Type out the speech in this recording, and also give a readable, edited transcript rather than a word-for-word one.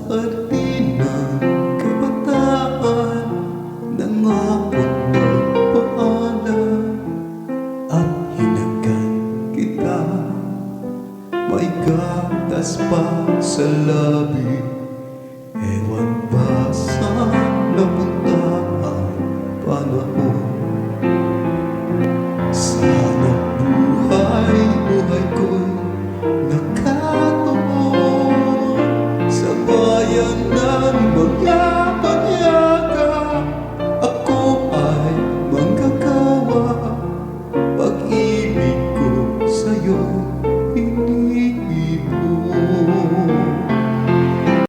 hardin ng kabataan, nangakot magpaalam at hinagan kita. May gatas pa sa labi, ewan ba saan napunta ang panahon. Sana buhay ko'y nakatuon sa bayan ng mga